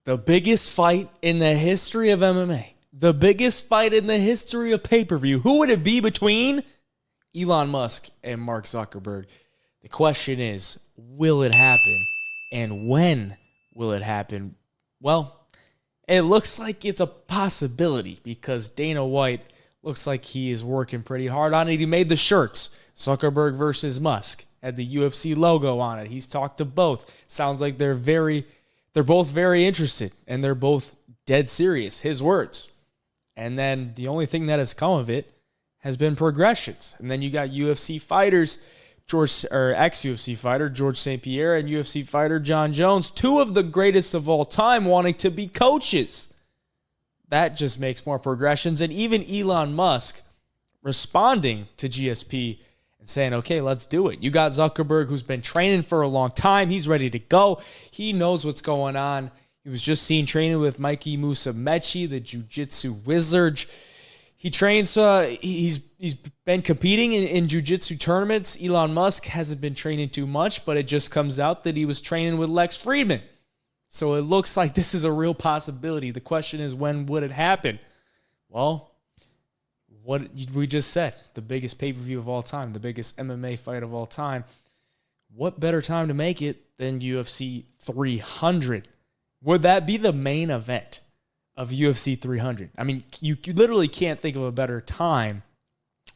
The biggest fight in the history of MMA. The biggest fight in the history of pay-per-view. Who would it be between Elon Musk and Mark Zuckerberg? The question is, will it happen? And when will it happen? Well, it looks like it's a possibility because Dana White looks like he is working pretty hard on it. He made the shirts, Zuckerberg versus Musk, had the UFC logo on it. He's talked to both. Sounds like they're both very interested, and they're both dead serious, his words. And then the only thing that has come of it has been progressions. And then you got UFC fighters, ex-UFC fighter George St. Pierre and UFC fighter John Jones, two of the greatest of all time, wanting to be coaches. That just makes more progressions. And even Elon Musk responding to GSP and saying, okay, let's do it. You got Zuckerberg, who's been training for a long time. He's ready to go. He knows what's going on. He was just seen training with Mikey Musumeci, the jiu-jitsu wizard. He trains, he's been competing in jiu-jitsu tournaments. Elon Musk hasn't been training too much, but it just comes out that he was training with Lex Friedman. So it looks like this is a real possibility. The question is, when would it happen? Well, what we just said, the biggest pay-per-view of all time, the biggest MMA fight of all time. What better time to make it than UFC 300? Would that be the main event of UFC 300? I mean, you literally can't think of a better time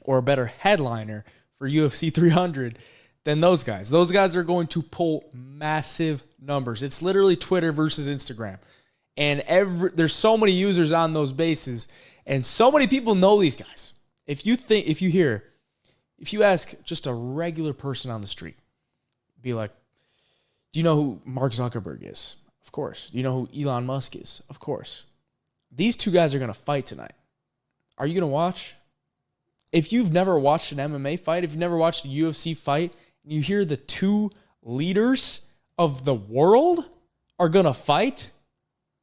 or a better headliner for UFC 300 than those guys. Those guys are going to pull massive numbers. It's literally Twitter versus Instagram. And there's so many users on those bases, and so many people know these guys. If you ask just a regular person on the street, be like, do you know who Mark Zuckerberg is? Of course. Do you know who Elon Musk is? Of course. These two guys are going to fight tonight. Are you going to watch? If you've never watched an MMA fight, if you've never watched a UFC fight, and you hear the two leaders of the world are going to fight,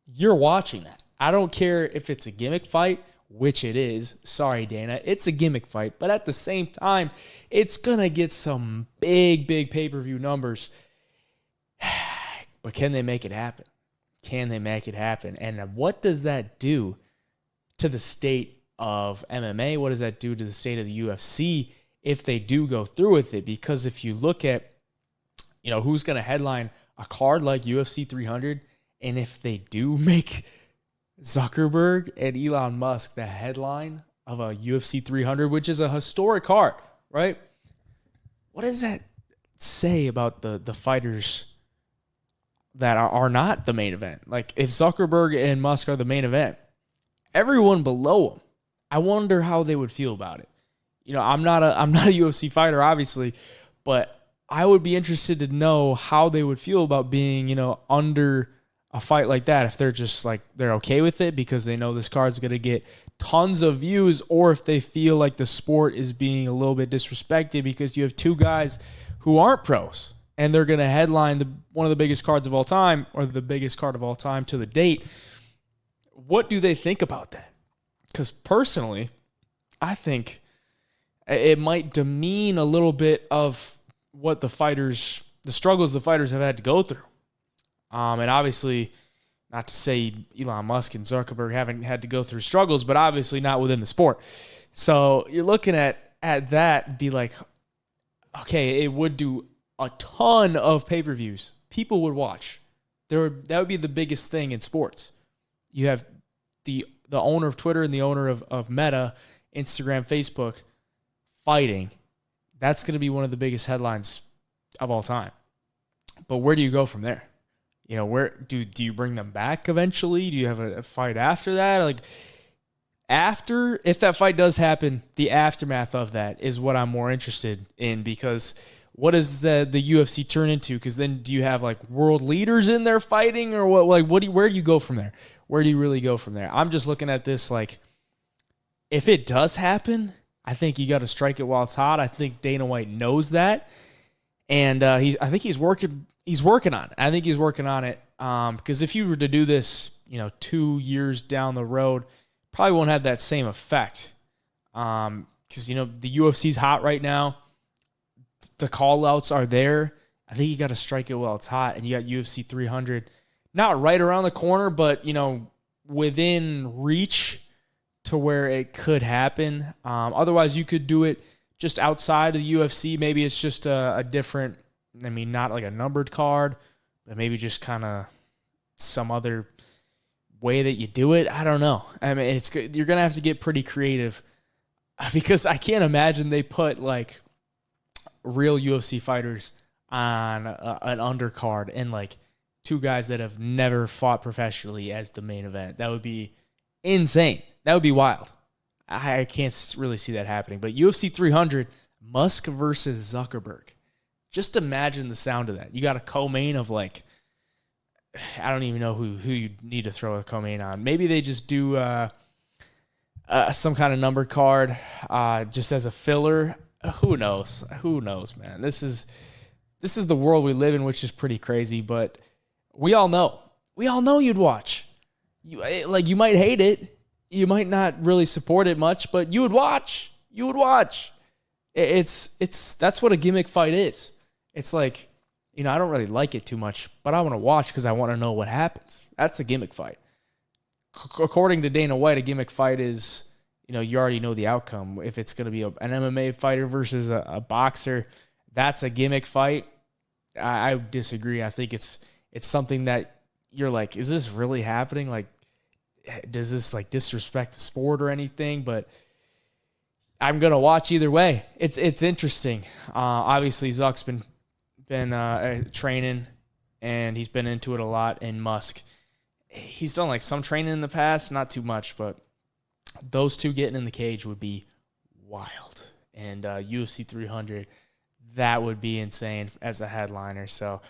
you're watching that. I don't care if it's a gimmick fight, which it is. Sorry, Dana. It's a gimmick fight. But at the same time, it's going to get some big pay-per-view numbers. But can they make it happen? Can they make it happen? And what does that do to the state of MMA? What does that do to the state of the UFC if they do go through with it? Because if you look at, who's going to headline a card like UFC 300, and if they do make Zuckerberg and Elon Musk the headline of a UFC 300, which is a historic card, right? What does that say about the fighters that are not the main event? Like, if Zuckerberg and Musk are the main event, everyone below them, I wonder how they would feel about it. I'm not a UFC fighter, obviously, but I would be interested to know how they would feel about being, under a fight like that. If they're just like, they're okay with it because they know this card's going to get tons of views, or if they feel like the sport is being a little bit disrespected because you have two guys who aren't pros and they're going to headline one of the biggest cards of all time, or the biggest card of all time to the date. What do they think about that? Because personally, I think it might demean a little bit of what the struggles the fighters have had to go through. And obviously, not to say Elon Musk and Zuckerberg haven't had to go through struggles, but obviously not within the sport. So you're looking at that and be like, okay, it would do a ton of pay-per-views. People would watch. That would be the biggest thing in sports. You have the owner of Twitter and the owner of Meta, Instagram, Facebook, fighting. That's going to be one of the biggest headlines of all time. But where do you go from there? Where do you bring them back eventually? Do you have a fight after that? Like, if that fight does happen, the aftermath of that is what I'm more interested in, because what does the UFC turn into? Because then do you have like world leaders in there fighting, or what? Like, where do you go from there? Where do you really go from there? I'm just looking at this like, if it does happen, I think you got to strike it while it's hot. I think Dana White knows that, and I think he's working. He's working on it. I think he's working on it because if you were to do this, 2 years down the road, probably won't have that same effect. Because the UFC's hot right now. The call outs are there. I think you got to strike it while it's hot, and you got UFC 300 not right around the corner, but, within reach to where it could happen. Otherwise, you could do it just outside of the UFC. Maybe it's just a different, not like a numbered card, but maybe just kind of some other way that you do it. I don't know. You're going to have to get pretty creative because I can't imagine they put like real UFC fighters on an undercard and like two guys that have never fought professionally as the main event. That would be insane. That would be wild. I can't really see that happening. But UFC 300, Musk versus Zuckerberg. Just imagine the sound of that. You got a co-main of like, I don't even know who you need to throw a co-main on. Maybe they just do some kind of number card just as a filler. Who knows? Who knows, man? This is the world we live in, which is pretty crazy. But we all know. We all know you'd watch. You might hate it. You might not really support it much, but you would watch. You would watch. That's what a gimmick fight is. It's like, I don't really like it too much, but I want to watch because I want to know what happens. That's a gimmick fight. According to Dana White, a gimmick fight is, you already know the outcome. If it's going to be an MMA fighter versus a boxer, that's a gimmick fight. I disagree. I think it's something that you're like, is this really happening? Like, does this like disrespect the sport or anything? But I'm going to watch either way. It's interesting. Obviously, Zuck's been training, and he's been into it a lot. And Musk, he's done like some training in the past, not too much, but those two getting in the cage would be wild. And UFC 300, that would be insane as a headliner. So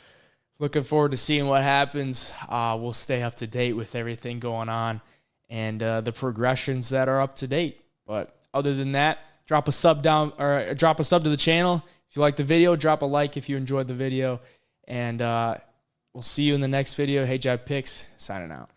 looking forward to seeing what happens. We'll stay up to date with everything going on and the progressions that are up to date. But other than that, drop a sub to the channel. If you like the video, drop a like if you enjoyed the video. And we'll see you in the next video. Hey, Jab Picks, signing out.